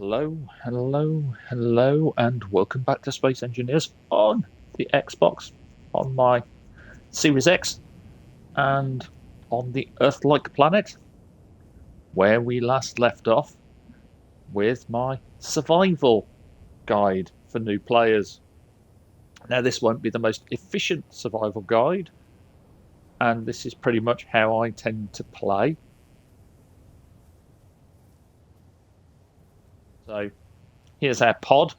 Hello, hello, hello, and welcome back to Space Engineers on the Xbox, on my Series X, and on the Earth-like planet, where we last left off with my survival guide for new players. Now, this won't be the most efficient survival guide, and this is pretty much how I tend to play. So here's our pod.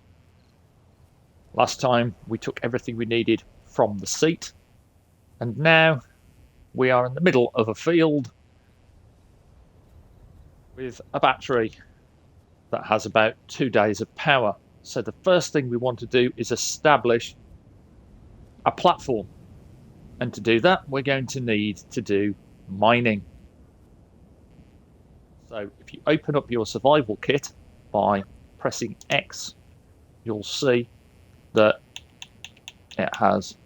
Last time we took everything we needed from the seat, and now we are in the middle of a field with a battery that has about 2 days of power. So the first thing we want to do is establish a platform, and to do that we're going to need to do mining. So if you open up your survival kit by pressing X, you'll see that it has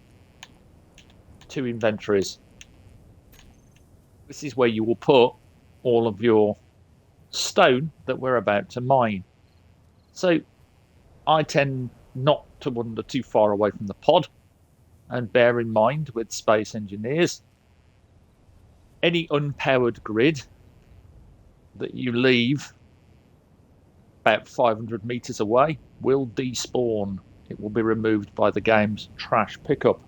2 inventories. This is where you will put all of your stone that we're about to mine. So I tend not to wander too far away from the pod, and bear in mind with Space Engineers, any unpowered grid that you leave about 500 meters away will despawn. It will be removed by the game's trash pickup.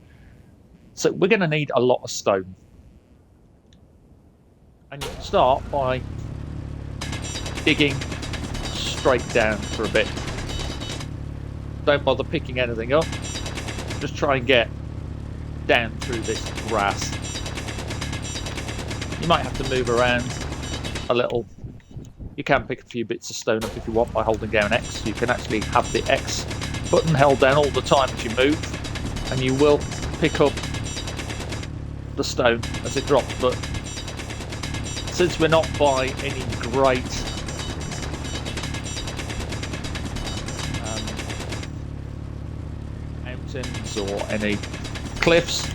So we're going to need a lot of stone. And you can start by digging straight down for a bit. Don't bother picking anything up. Just try and get down through this grass. You might have to move around a little. You can pick a few bits of stone up if you want by holding down X. You can actually have the X button held down all the time as you move, and you will pick up the stone as it drops. But since we're not by any great mountains or any cliffs,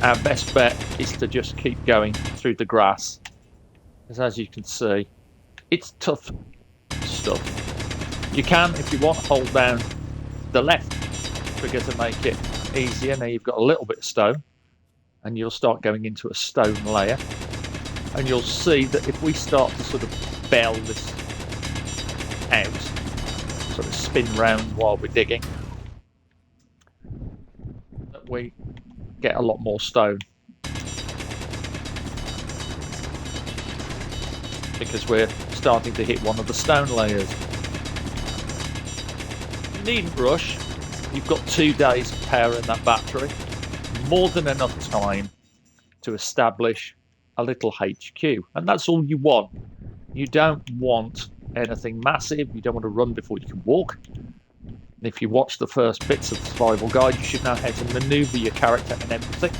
our best bet is to just keep going through the grass, because as you can see, it's tough stuff. You can, if you want, hold down the left trigger to make it easier. Now you've got a little bit of stone, and you'll start going into a stone layer, and you'll see that if we start to sort of bell this out, sort of spin round while we're digging, that we get a lot more stone, because we're starting to hit one of the stone layers. You needn't rush. You've got 2 days of power in that battery, more than enough time to establish a little HQ, and that's all you want. You don't want anything massive. You don't want to run before you can walk. And if you watch the first bits of the survival guide, you should know how to maneuver your character and everything.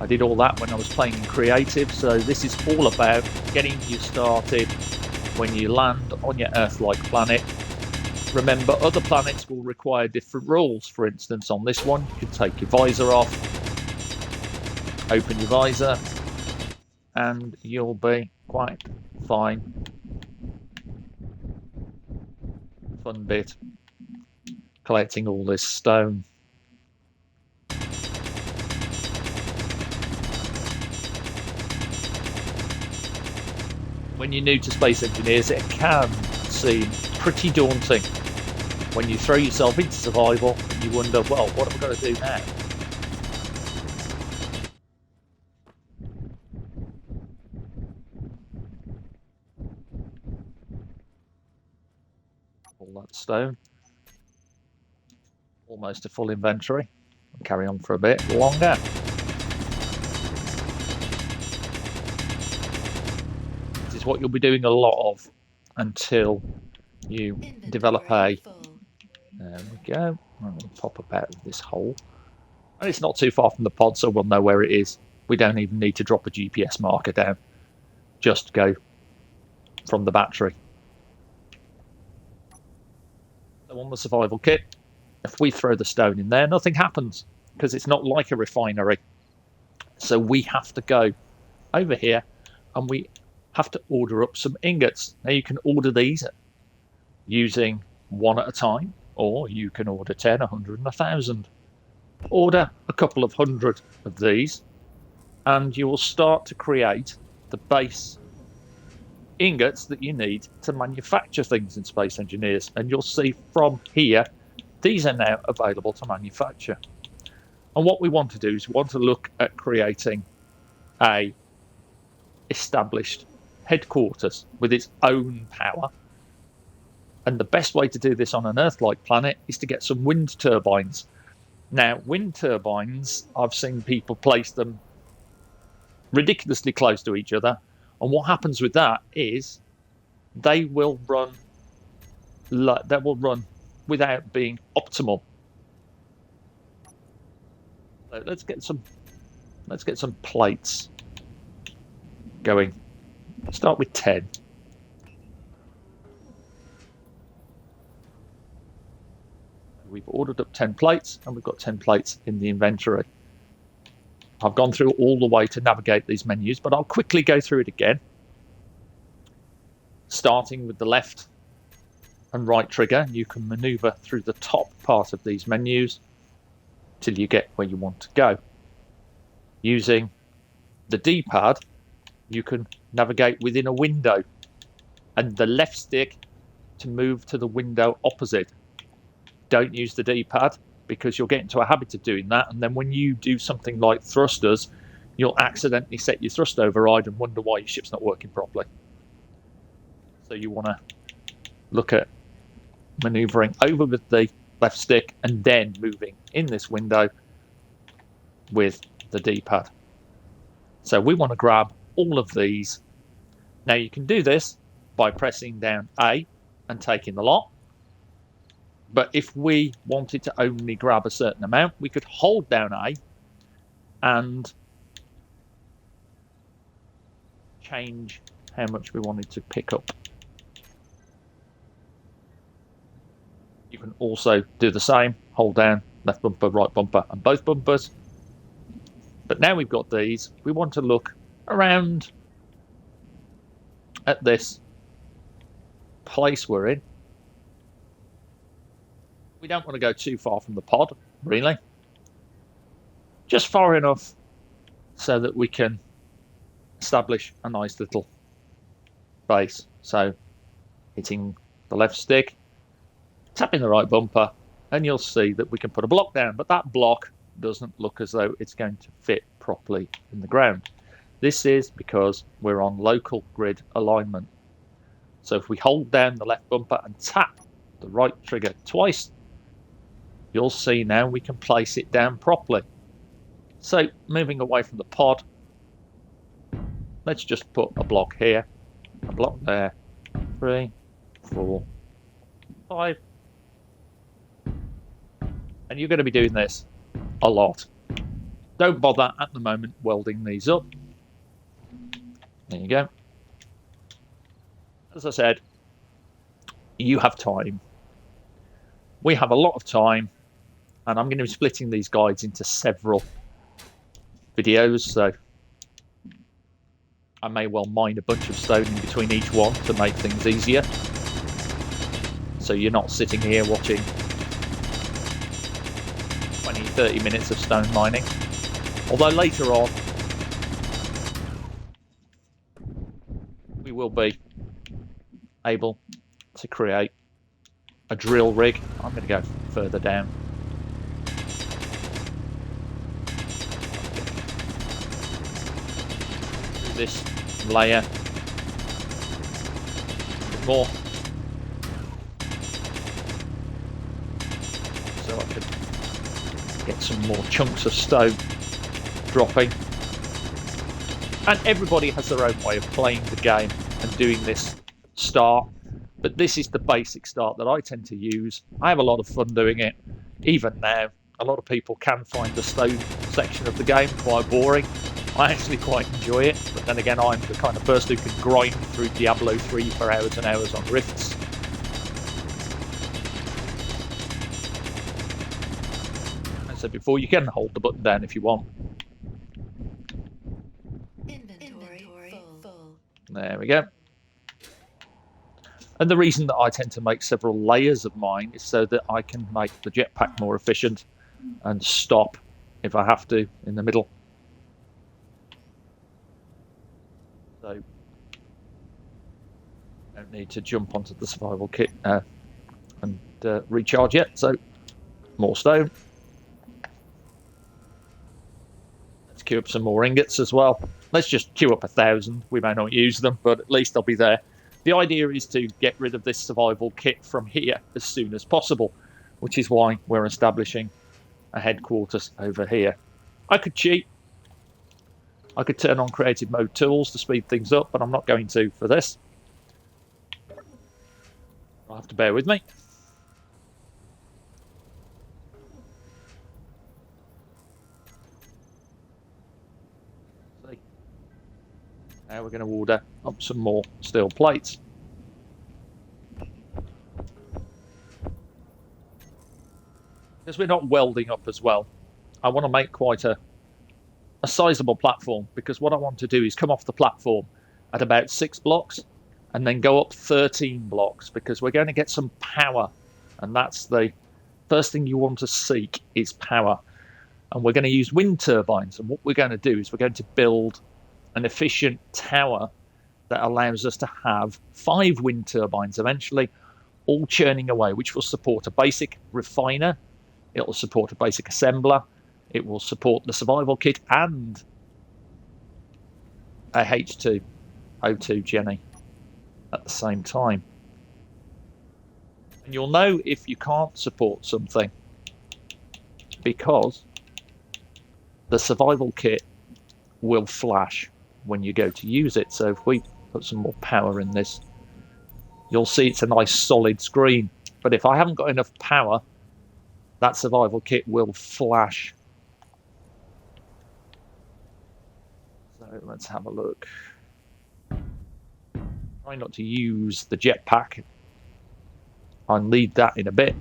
I did all that when I was playing in creative, so this is all about getting you started when you land on your Earth-like planet. Remember, other planets will require different rules. For instance, on this one, you can take your visor off, open your visor, and you'll be quite fine. Fun bit, collecting all this stone. When you're new to Space Engineers, it can seem pretty daunting when you throw yourself into survival and you wonder, well, what have I got to do now? All that stone. Almost a full inventory. I'll carry on for a bit longer. Is what you'll be doing a lot of until you develop a. There we go. I'll pop up out of this hole, and it's not too far from the pod, so we'll know where it is. We don't even need to drop a GPS marker down. Just go from the battery. So on the survival kit, if we throw the stone in there, nothing happens because it's not like a refinery. So we have to go over here, and we have to order up some ingots. Now you can order these using one at a time, or you can order 10, 100, and 1,000. Order a couple of hundred of these, and you will start to create the base ingots that you need to manufacture things in Space Engineers. And you'll see from here, these are now available to manufacture. And what we want to do is we want to look at creating a established headquarters with its own power. And the best way to do this on an Earth-like planet is to get some wind turbines. Now, wind turbines, I've seen people place them ridiculously close to each other. And what happens with that is they will run without being optimal. So let's get some plates going. Start with 10. We've ordered up 10 plates, and we've got 10 plates in the inventory. I've gone through all the way to navigate these menus, but I'll quickly go through it again. Starting with the left and right trigger, you can maneuver through the top part of these menus till you get where you want to go. Using the D-pad, you can navigate within a window, and the left stick to move to the window opposite. Don't use the D-pad because you'll get into a habit of doing that, and then when you do something like thrusters, you'll accidentally set your thrust override and wonder why your ship's not working properly. So you want to look at maneuvering over with the left stick and then moving in this window with the D-pad. So we want to grab all of these. Now you can do this by pressing down A and taking the lot. But if we wanted to only grab a certain amount, we could hold down A and change how much we wanted to pick up. You can also do the same, hold down left bumper, right bumper, and both bumpers. But now we've got these, we want to look around at this place we're in. We don't want to go too far from the pod, really. Just far enough so that we can establish a nice little base. So hitting the left stick, tapping the right bumper, and you'll see that we can put a block down, but that block doesn't look as though it's going to fit properly in the ground. This is because we're on local grid alignment. So if we hold down the left bumper and tap the right trigger twice, you'll see now we can place it down properly. So moving away from the pod, let's just put a block here, a block there, 3, 4, 5. And you're going to be doing this a lot. Don't bother at the moment welding these up. There you go. As I said, you have time. We have a lot of time, and I'm going to be splitting these guides into several videos, so I may well mine a bunch of stone in between each one to make things easier. So you're not sitting here watching 20, 30 minutes of stone mining. Although later on, we will be able to create a drill rig. I'm going to go further down. Do this layer a bit more, so I could get some more chunks of stone dropping. And everybody has their own way of playing the game and doing this start, but this is the basic start that I tend to use. I have a lot of fun doing it. Even now, a lot of people can find the stone section of the game quite boring. I actually quite enjoy it, but then again, I'm the kind of person who can grind through Diablo 3 for hours and hours on rifts. As I said before, you can hold the button down if you want. Inventory full. There we go. And the reason that I tend to make several layers of mine is so that I can make the jetpack more efficient and stop if I have to in the middle. So don't need to jump onto the survival kit and recharge yet. So more stone. Let's queue up some more ingots as well. Let's just queue up 1,000. We may not use them, but at least they'll be there. The idea is to get rid of this survival kit from here as soon as possible, which is why we're establishing a headquarters over here. I could cheat. I could turn on creative mode tools to speed things up, but I'm not going to for this. You'll have to bear with me. Now we're going to order up some more steel plates. Because we're not welding up as well, I want to make quite a sizable platform, because what I want to do is come off the platform at about 6 blocks and then go up 13 blocks, because we're going to get some power, and that's the first thing you want to seek is power. And we're going to use wind turbines, and what we're going to do is we're going to build an efficient tower that allows us to have 5 wind turbines eventually, all churning away, which will support a basic refiner, it will support a basic assembler, it will support the survival kit and a H2O2 Jenny at the same time. And you'll know if you can't support something, because the survival kit will flash when you go to use it. So if we put some more power in this, you'll see it's a nice solid screen. But if I haven't got enough power, that survival kit will flash. So let's have a look. Try not to use the jetpack. I'll need that in a bit.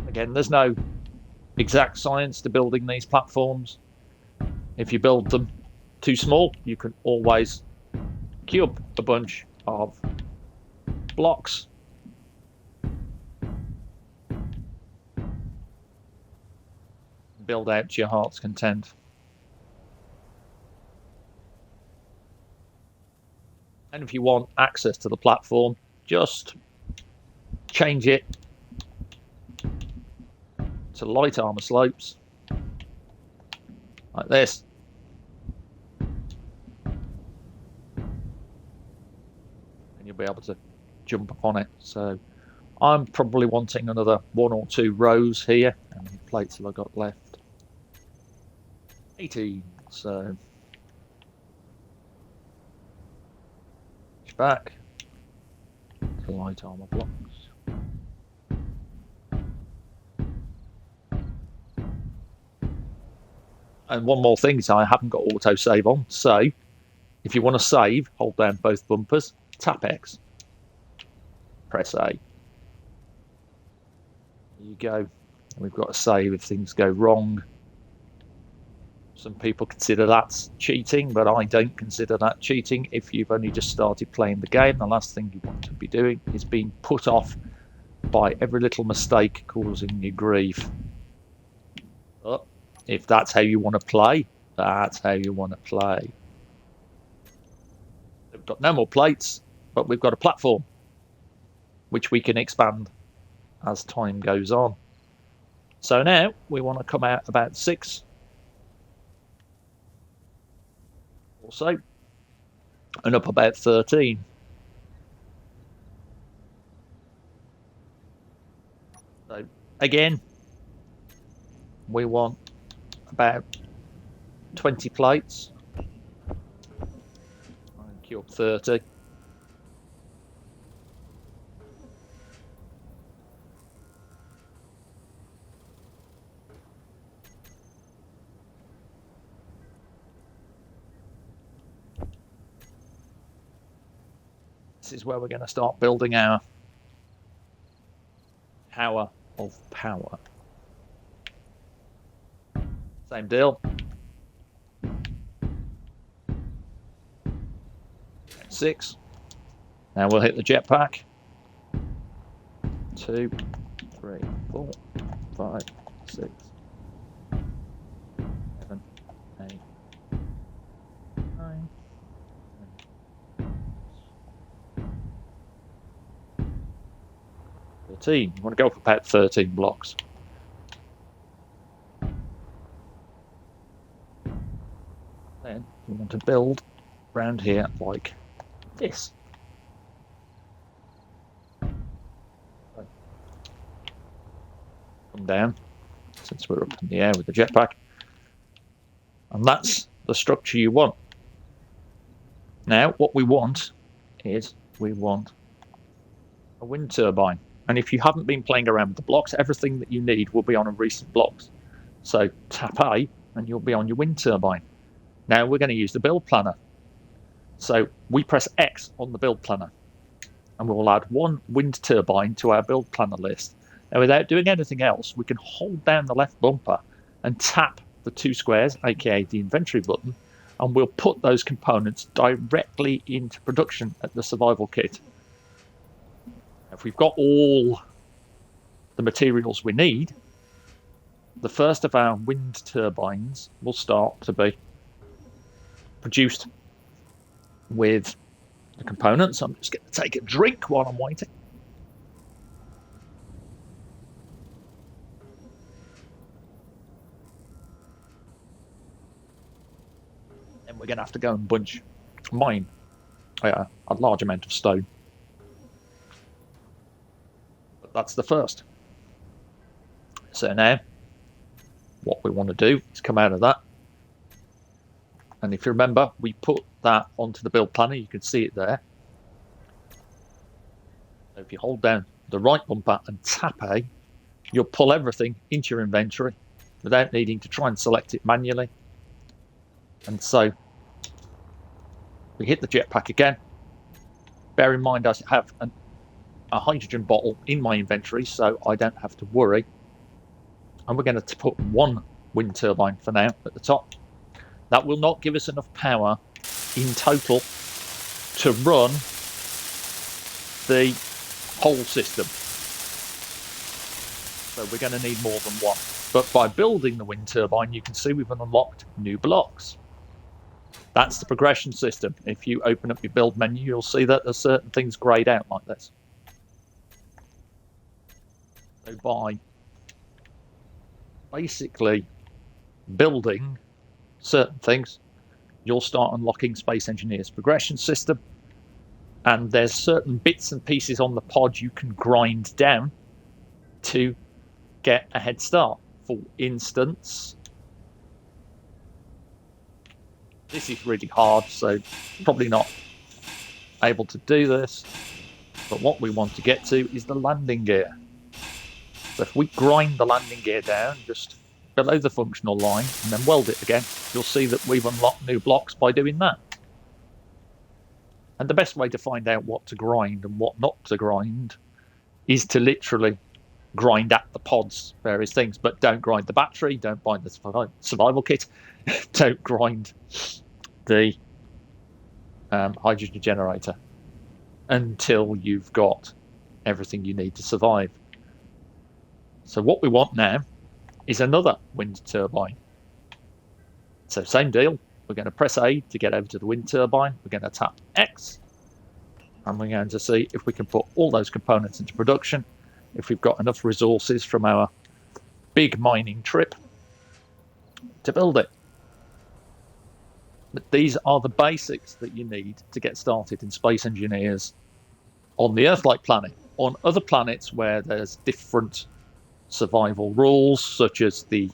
Again, there's no exact science to building these platforms. If you build them too small, you can always queue up a bunch of blocks. Build out to your heart's content. And if you want access to the platform, just change it to light armor slopes like this, and you'll be able to jump upon it. So I'm probably wanting another 1 or 2 rows here. How many plates have I got left? 18. So back to light armor blocks. And one more thing is I haven't got auto save on, so if you want to save, hold down both bumpers, tap X, press A. There you go. We've got a save if things go wrong. Some people consider that's cheating, but I don't consider that cheating. If you've only just started playing the game, the last thing you want to be doing is being put off by every little mistake causing you grief. But if that's how you want to play, that's how you want to play. We've got no more plates, but we've got a platform, which we can expand as time goes on. So now we want to come out about 6 or so, and up about 13. So again, we want about 20 plates. And queue up 30. This is where we're going to start building our tower of power. Same deal. 6. Now we'll hit the jetpack. 2, 3, 4, 5, 6, 7, 8, 9, 13. You want to go for about 13 blocks. Then you want to build around here like this. Come down, since we're up in the air with the jetpack. And that's the structure you want. Now, what we want is we want a wind turbine. And if you haven't been playing around with the blocks, everything that you need will be on a recent blocks. So tap A and you'll be on your wind turbine. Now we're going to use the build planner. So we press X on the build planner and we'll add one wind turbine to our build planner list. Now without doing anything else, we can hold down the left bumper and tap the 2 squares, aka the inventory button, and we'll put those components directly into production at the survival kit. If we've got all the materials we need, the first of our wind turbines will start to be produced with the components. I'm just going to take a drink while I'm waiting. And we're going to have to go and mine a large amount of stone. But that's the first. So now, what we want to do is come out of that. And if you remember, we put that onto the build planner. You can see it there. So if you hold down the right bumper and tap A, you'll pull everything into your inventory without needing to try and select it manually. And so we hit the jetpack again. Bear in mind, I have a hydrogen bottle in my inventory, so I don't have to worry. And we're going to put one wind turbine for now at the top. That will not give us enough power in total to run the whole system. So we're going to need more than one. But by building the wind turbine, you can see we've unlocked new blocks. That's the progression system. If you open up your build menu, you'll see that there's certain things grayed out like this. So by basically building certain things, you'll start unlocking Space Engineer's progression system. And there's certain bits and pieces on the pod you can grind down to get a head start. For instance, this is really hard, so probably not able to do this. But what we want to get to is the landing gear. So if we grind the landing gear down just below the functional line and then weld it again, you'll see that we've unlocked new blocks by doing that. And the best way to find out what to grind and what not to grind is to literally grind at the pods, various things, but don't grind the battery, don't buy the survival kit, don't grind the hydrogen generator until you've got everything you need to survive. So what we want now is another wind turbine. So same deal, we're going to press A to get over to the wind turbine, we're going to tap X, and we're going to see if we can put all those components into production, if we've got enough resources from our big mining trip to build it. But these are the basics that you need to get started in Space Engineers on the Earth-like planet. On other planets where there's different survival rules, such as the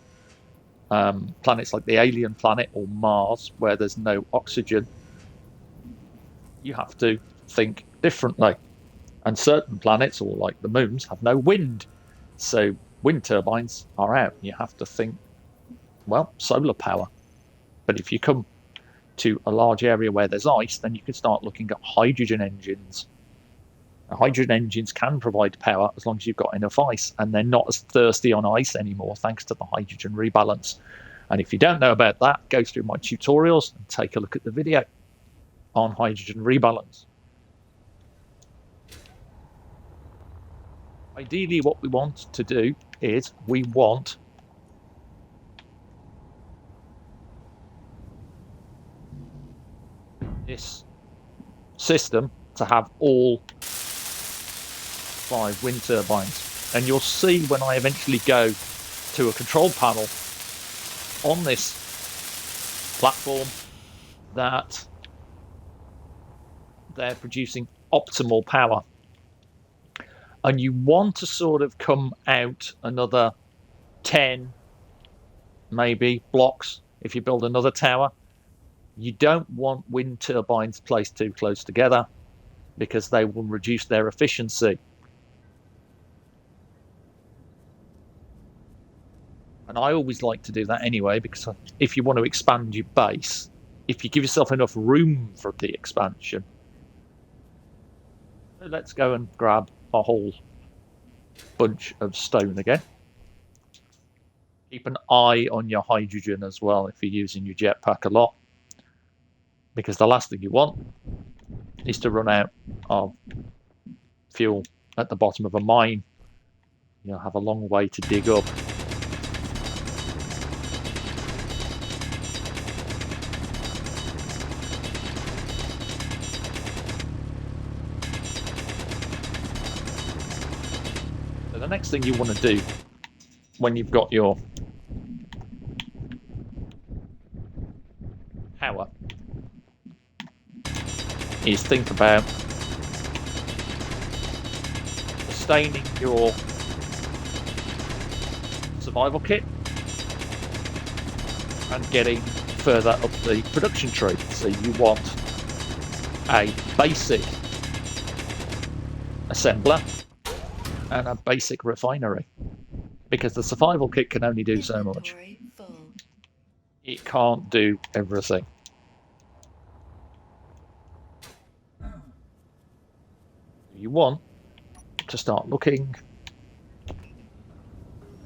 planets like the alien planet or Mars, where there's no oxygen, you have to think differently. And certain planets, or like the moons, have no wind. So wind turbines are out. You have to think, well, solar power. But if you come to a large area where there's ice, then you can start looking at hydrogen engines. Hydrogen engines can provide power as long as you've got enough ice, and they're not as thirsty on ice anymore thanks to the hydrogen rebalance. And if you don't know about that, go through my tutorials and take a look at the video on hydrogen rebalance. Ideally, what we want to do is we want this system to have all 5 wind turbines. And you'll see when I eventually go to a control panel on this platform that they're producing optimal power. And you want to sort of come out another 10, maybe, blocks if you build another tower. You don't want wind turbines placed too close together because they will reduce their efficiency. And I always like to do that anyway, because if you want to expand your base, if you give yourself enough room for the expansion. Let's go and grab a whole bunch of stone again. Keep an eye on your hydrogen as well if you're using your jetpack a lot, because the last thing you want is to run out of fuel at the bottom of a mine. You'll have a long way to dig up. So the next thing you want to do when you've got your power is think about sustaining your survival kit and getting further up the production tree. So you want a basic assembler and a basic refinery, because the survival kit can only do so much. It can't do everything. You want to start looking,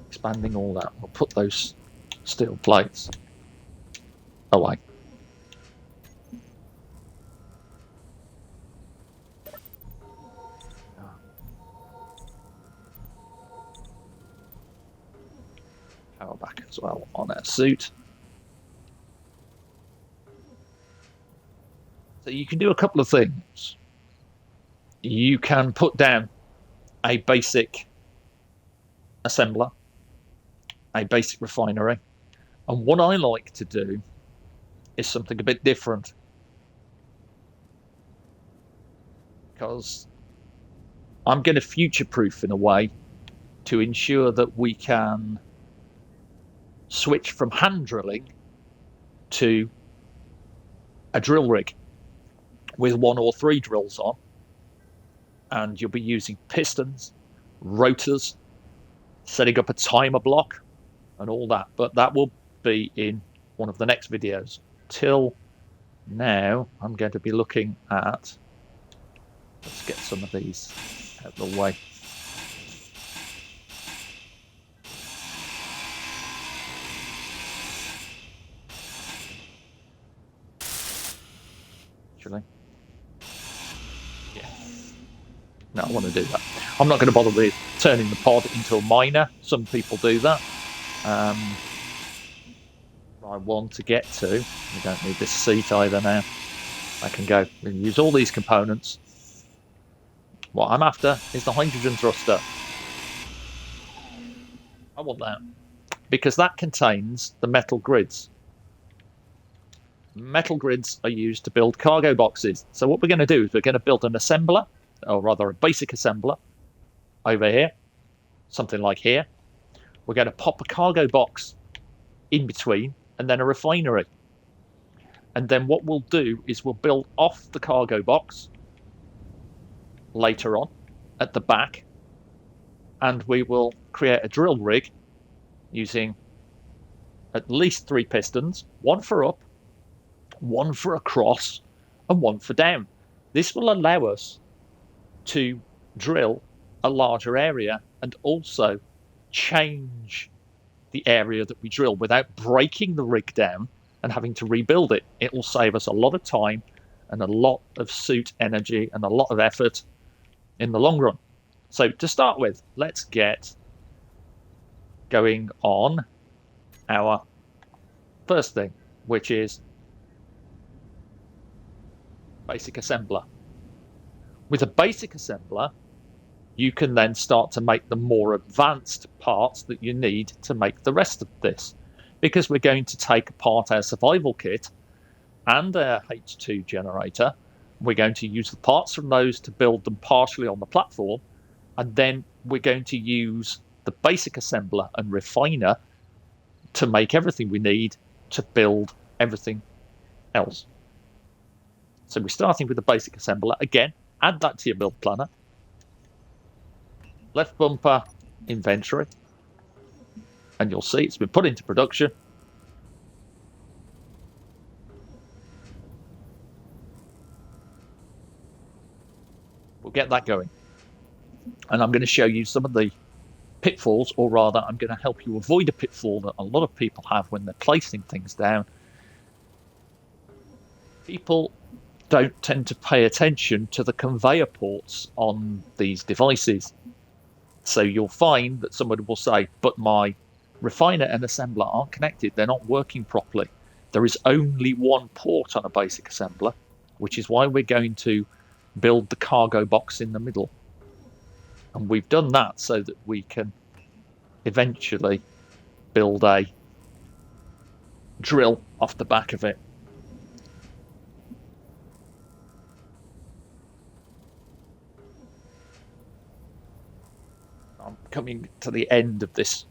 expanding all that. We'll put those steel plates away. Power back as well on our suit. So you can do a couple of things. You can put down a basic assembler, a basic refinery, and what I like to do is something a bit different, because I'm going to future-proof in a way to ensure that we can switch from hand drilling to a drill rig with 1 or 3 drills on, and you'll be using pistons, rotors, setting up a timer block and all that, but that will be in one of the next videos. Till now, I'm going to be looking at, let's get some of these out of the way. Actually, yeah, no, I want to do that. I'm not going to bother with turning the pod into a miner. Some people do that. I want to get to, we don't need this seat either now. I can go and use all these components. What I'm after is the hydrogen thruster. I want that because that contains the metal grids. Metal grids are used to build cargo boxes. So what we're going to do is we're going to build an assembler, or rather a basic assembler over here, something like here. We're going to pop a cargo box in between and then a refinery. And then what we'll do is we'll build off the cargo box later on at the back, and we will create a drill rig using at least 3 pistons, 1 for up, 1 for across, and 1 for down. This will allow us to drill a larger area and also change the area that we drill without breaking the rig down and having to rebuild it. It will save us a lot of time and a lot of suit energy and a lot of effort in the long run. So to start with, let's get going on our first thing, which is basic assembler. With a basic assembler, you can then start to make the more advanced parts that you need to make the rest of this. Because we're going to take apart our survival kit and our H2 generator, we're going to use the parts from those to build them partially on the platform, and then we're going to use the basic assembler and refiner to make everything we need to build everything else. So we're starting with the basic assembler. Again, add that to your build planner. Left bumper, inventory. And you'll see it's been put into production. We'll get that going. And I'm going to show you some of the pitfalls, or rather, I'm going to help you avoid a pitfall that a lot of people have when they're placing things down. People don't tend to pay attention to the conveyor ports on these devices. So you'll find that somebody will say, but my refiner and assembler aren't connected, they're not working properly. There is only one port on a basic assembler, which is why we're going to build the cargo box in the middle. And we've done that so that we can eventually build a drill off the back of it. I'm coming to the end of this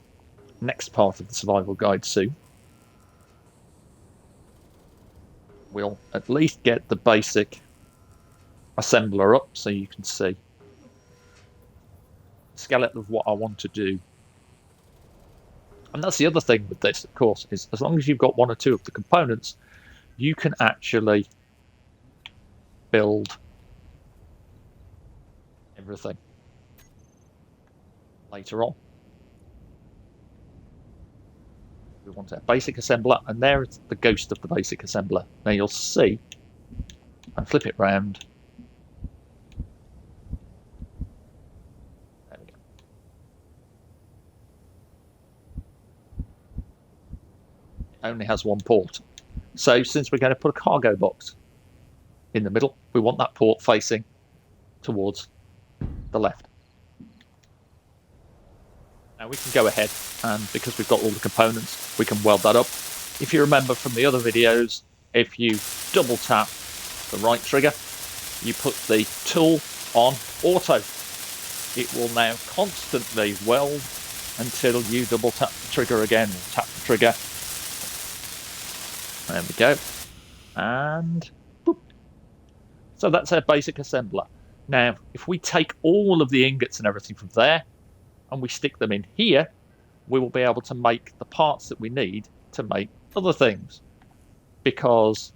next part of the survival guide soon. We'll at least get the basic assembler up so you can see the skeleton of what I want to do. And that's the other thing with this, of course, is as long as you've got one or two of the components, you can actually build everything later on. We want our basic assembler, and there's the ghost of the basic assembler. Now you'll see, and flip it round. There we go. It only has one port. So since we're going to put a cargo box in the middle, we want that port facing towards the left. Now we can go ahead, and because we've got all the components, we can weld that up. If you remember from the other videos, if you double tap the right trigger, you put the tool on auto. It will now constantly weld until you double tap the trigger again, or tap the trigger. There we go. And boop. So that's our basic assembler. Now, if we take all of the ingots and everything from there, and we stick them in here, we will be able to make the parts that we need to make other things. Because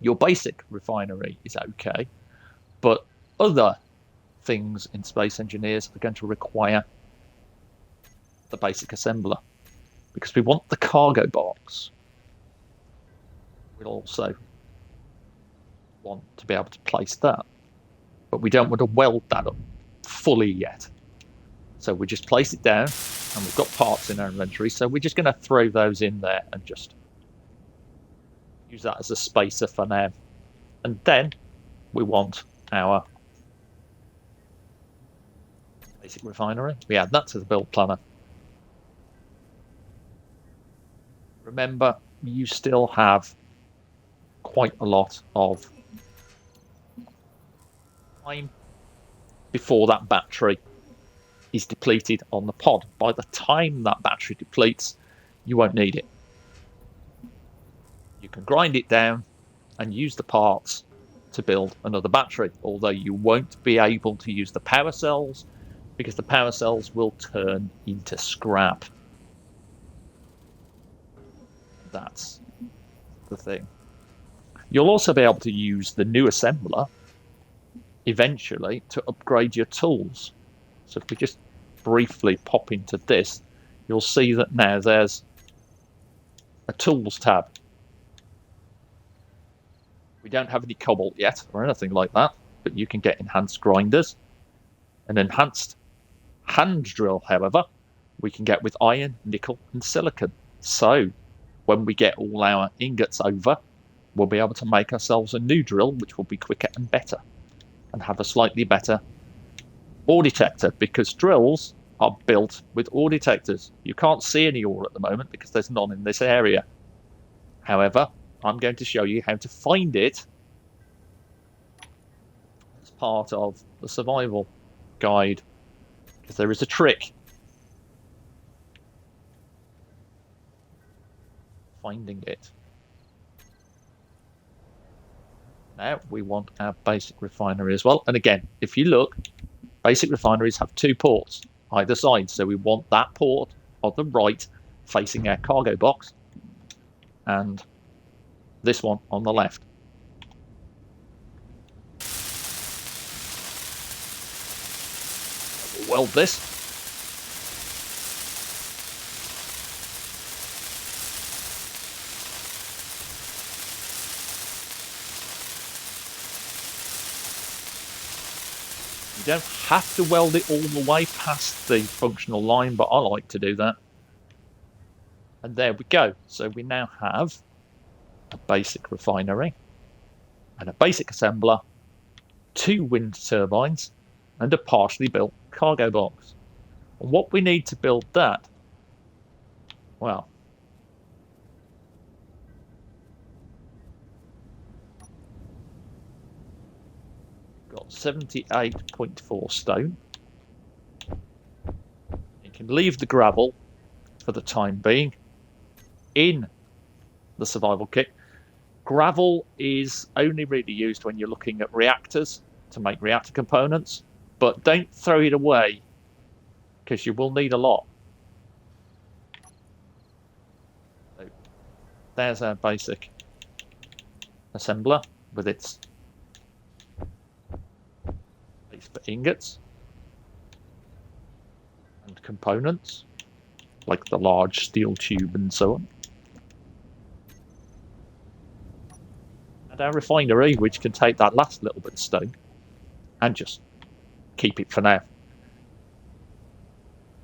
your basic refinery is okay, but other things in Space Engineers are going to require the basic assembler. Because we want the cargo box. We'll also want to be able to place that. But we don't want to weld that up fully yet. So we just place it down, and we've got parts in our inventory, so we're just going to throw those in there and just use that as a spacer for now. And then we want our basic refinery. We add that to the build planner. Remember, you still have quite a lot of time before that battery is depleted on the pod. By the time that battery depletes, you won't need it. You can grind it down and use the parts to build another battery, although you won't be able to use the power cells because the power cells will turn into scrap. That's the thing. You'll also be able to use the new assembler eventually to upgrade your tools. So if we just briefly pop into this, you'll see that now there's a tools tab. We don't have any cobalt yet or anything like that, but you can get enhanced grinders. An enhanced hand drill, however, we can get with iron, nickel and silicon. So when we get all our ingots over, we'll be able to make ourselves a new drill, which will be quicker and better, and have a slightly better ore detector, because drills are built with ore detectors. You can't see any ore at the moment because there's none in this area. However, I'm going to show you how to find it as part of the survival guide, because there is a trick. Finding it. Now we want our basic refinery as well. And again, if you look, basic refineries have 2 ports either side. So we want that port on the right facing our cargo box, and this one on the left. We'll weld this. You don't have to weld it all the way past the functional line, but I like to do that. And there we go. So we now have a basic refinery and a basic assembler, 2 wind turbines, and a partially built cargo box. And what we need to build that, well, got 78.4 stone. You can leave the gravel for the time being in the survival kit. Gravel is only really used when you're looking at reactors to make reactor components, but don't throw it away because you will need a lot. So there's our basic assembler with its place for ingots and components like the large steel tube and so on. And our refinery, which can take that last little bit of stone and just keep it for now.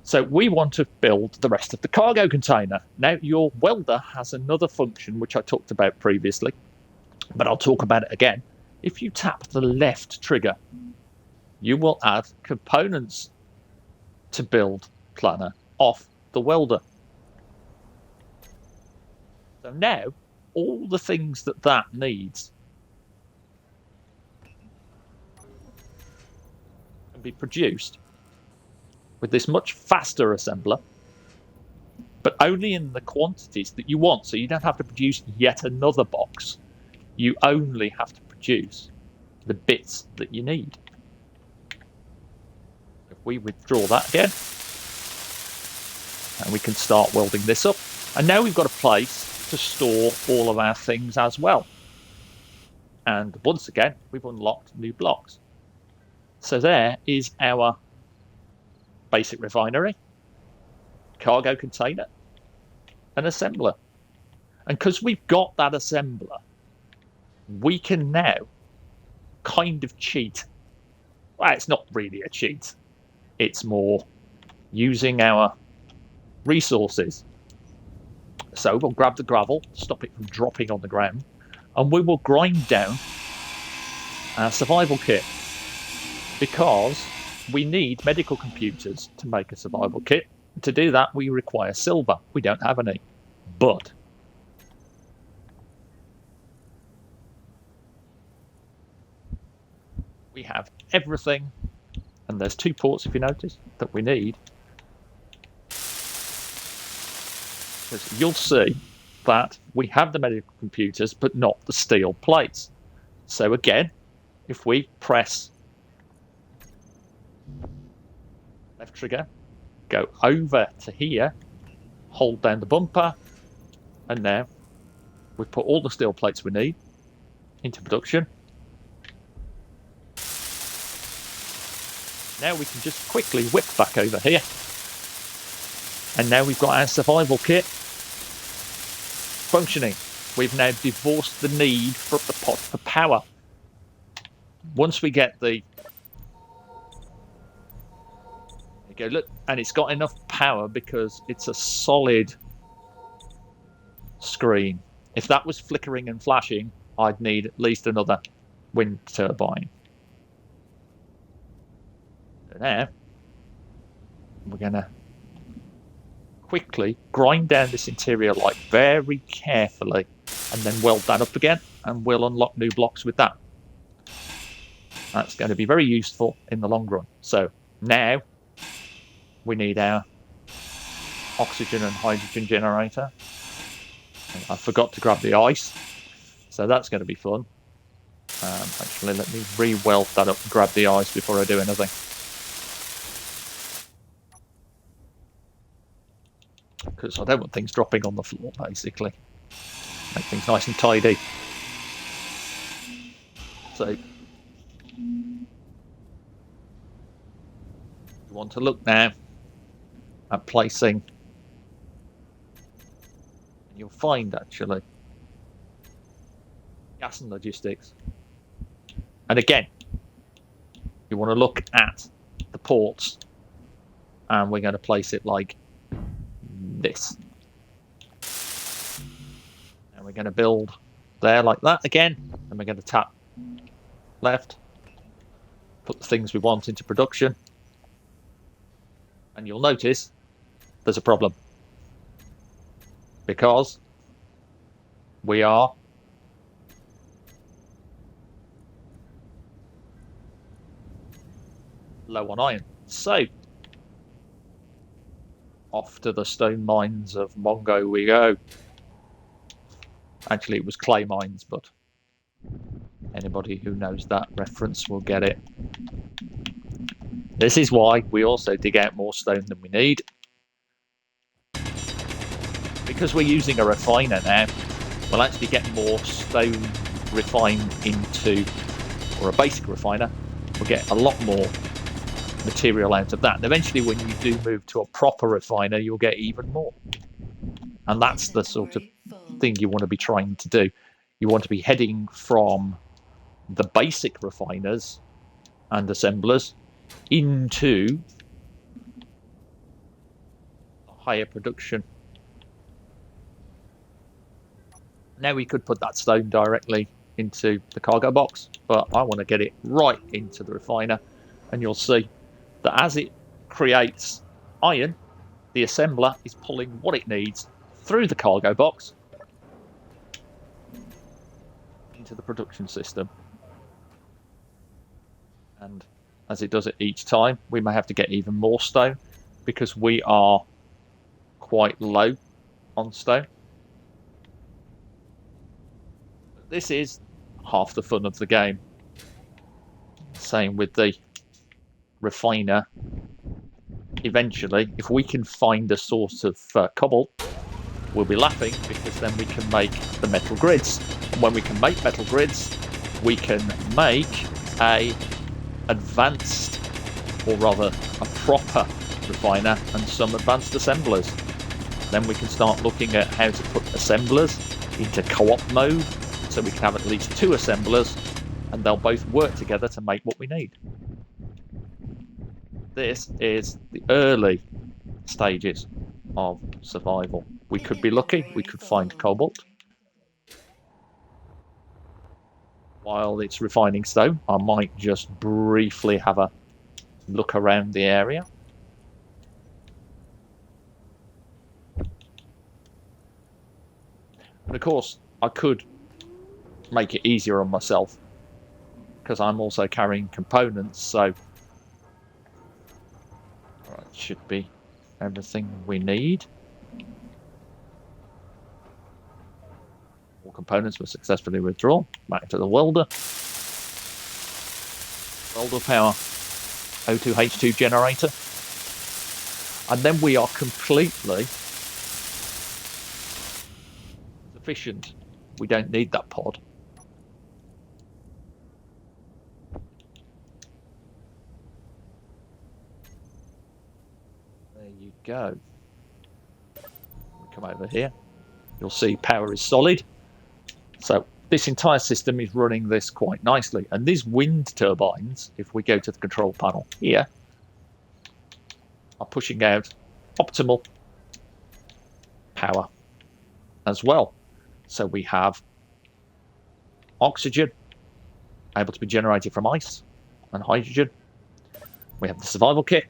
So we want to build the rest of the cargo container. Now, your welder has another function which I talked about previously, but I'll talk about it again. If you tap the left trigger, you will add components to build planner off the welder. So now all the things that needs can be produced with this much faster assembler, but only in the quantities that you want. So you don't have to produce yet another box. You only have to produce the bits that you need. If we withdraw that again, and we can start welding this up. And now we've got a place to store all of our things as well. And once again, we've unlocked new blocks. So there is our basic refinery, cargo container, an assembler. And because we've got that assembler, we can now kind of cheat. Well, it's not really a cheat. It's more using our resources. So we'll grab the gravel, stop it from dropping on the ground, and we will grind down our survival kit, because we need medical computers to make a survival kit. To do that, we require silver. We don't have any, but we have everything, and there's 2 ports, if you notice, that we need. Because you'll see that we have the medical computers, but not the steel plates. So again, if we press left trigger, go over to here, hold down the bumper, and now we've put all the steel plates we need into production. Now we can just quickly whip back over here. And now we've got our survival kit functioning. We've now divorced the need for the pot for power. Once we get the... There you go, look. And it's got enough power because it's a solid screen. If that was flickering and flashing, I'd need at least another wind turbine. So now, we're going to quickly grind down this interior light very carefully and then weld that up again, and we'll unlock new blocks with that. That's going to be very useful in the long run. So now we need our oxygen and hydrogen generator. I forgot to grab the ice, so that's going to be fun. Actually, let me re-weld that up and grab the ice before I do anything. Because I don't want things dropping on the floor, basically. Make things nice and tidy. So, you want to look now at placing, and you'll find actually gas and logistics. And again, you want to look at the ports, and we're going to place it like this. And we're going to build there like that again, and we're going to tap left, put the things we want into production, and you'll notice there's a problem because we are low on iron. So off to the stone mines of Mongo we go. Actually, it was clay mines, but anybody who knows that reference will get it. This is why we also dig out more stone than we need. Because we're using a refiner now, we'll actually get more stone refined into, or a basic refiner, we'll get a lot more material out of that. And eventually when you do move to a proper refiner, you'll get even more. And that's the sort of thing you want to be trying to do. You want to be heading from the basic refiners and assemblers into higher production. Now we could put that stone directly into the cargo box, but I want to get it right into the refiner, and you'll see that as it creates iron, the assembler is pulling what it needs through the cargo box into the production system. And as it does it each time, we may have to get even more stone because we are quite low on stone. This is half the fun of the game. Same with the refiner. Eventually, if we can find a source of cobalt, we'll be laughing because then we can make the metal grids. And when we can make metal grids, we can make a advanced, or rather a proper refiner and some advanced assemblers. Then we can start looking at how to put assemblers into co-op mode, so we can have at least 2 assemblers and they'll both work together to make what we need. This is the early stages of survival. We could be lucky, we could find cobalt. While it's refining stone, I might just briefly have a look around the area. And of course, I could make it easier on myself because I'm also carrying components, so right, should be everything we need. All components were successfully withdrawn. Back to the welder. Welder power. O2H2 generator. And then we are completely sufficient. We don't need that pod. go. We come over here. You'll see power is solid. So this entire system is running this quite nicely. And these wind turbines, if we go to the control panel here, are pushing out optimal power as well. So we have oxygen able to be generated from ice and hydrogen. We have the survival kit.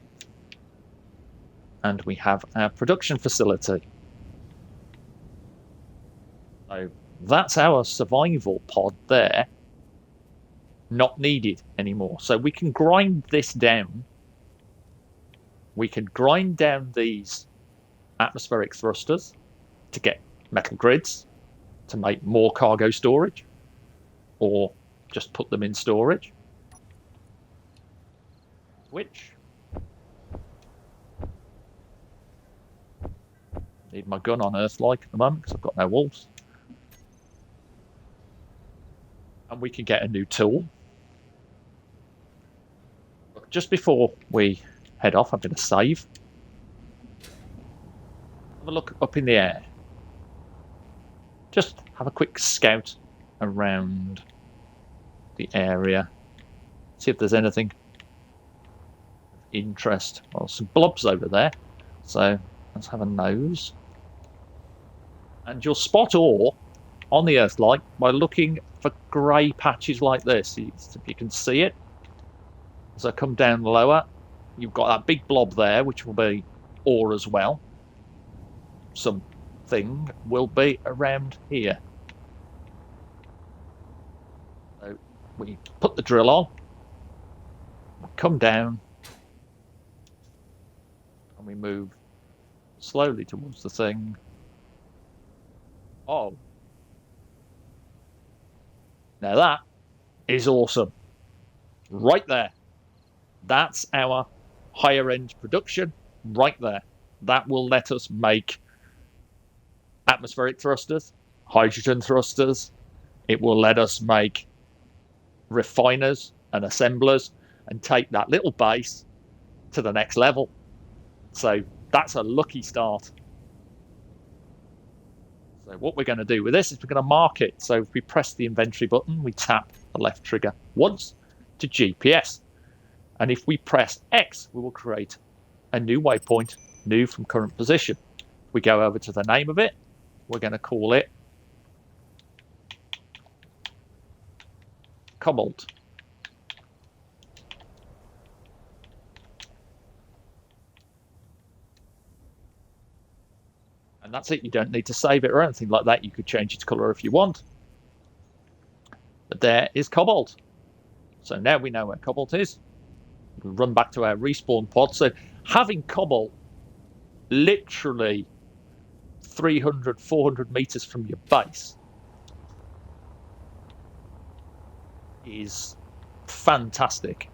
And we have our production facility. So that's our survival pod there. Not needed anymore. So we can grind this down. We can grind down these atmospheric thrusters to get metal grids to make more cargo storage, or just put them in storage. Switch. Need my gun on Earth-like at the moment because I've got no walls. And we can get a new tool. But just before we head off, I'm going to save. Have a look up in the air. Just have a quick scout around the area. See if there's anything of interest. Well, some blobs over there. So let's have a nose. And you'll spot ore on the Earth-like by looking for grey patches like this. If you can see it. As I come down lower, you've got that big blob there, which will be ore as well. Something will be around here. So we put the drill on, come down, and we move slowly towards the thing. Oh. Now that is awesome. Right there. That's our higher end production right there. That will let us make atmospheric thrusters, hydrogen thrusters. It will let us make refiners and assemblers and take that little base to the next level. So that's a lucky start. So what we're going to do with this is we're going to mark it. So if we press the inventory button, we tap the left trigger once to GPS. And if we press X, we will create a new waypoint, new from current position. We go over to the name of it. We're going to call it Cobalt. And that's it. You don't need to save it or anything like that. You could change its color if you want. But there is Cobalt. So now we know where Cobalt is. We run back to our respawn pod. So having Cobalt literally 300, 400 meters from your base is fantastic.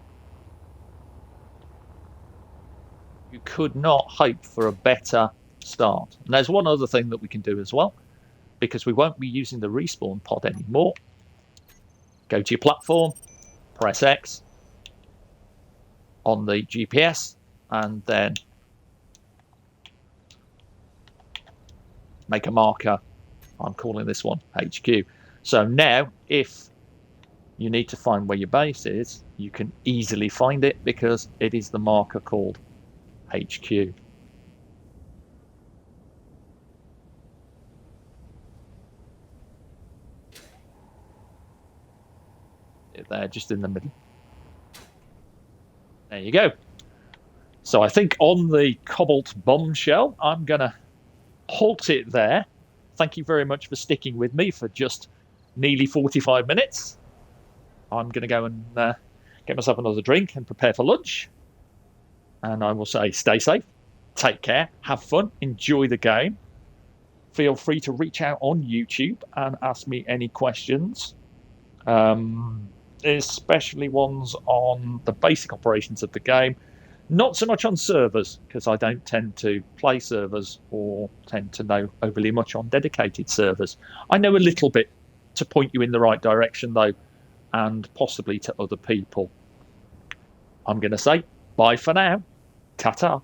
You could not hope for a better start. And there's one other thing that we can do as well, because we won't be using the respawn pod anymore. Go to your platform, press X on the GPS, and then make a marker. I'm calling this one HQ. So now if you need to find where your base is, you can easily find it because it is the marker called HQ. There, just in the middle. There you go. So I think on the Cobalt bombshell, I'm going to halt it there. Thank you very much for sticking with me for just nearly 45 minutes. I'm going to go and get myself another drink and prepare for lunch. And I will say stay safe, take care, have fun, enjoy the game. Feel free to reach out on YouTube and ask me any questions. Especially ones on the basic operations of the game. Not so much on servers, because I don't tend to play servers or tend to know overly much on dedicated servers. I know a little bit to point you in the right direction, though, and possibly to other people. I'm going to say bye for now. Ta-ta.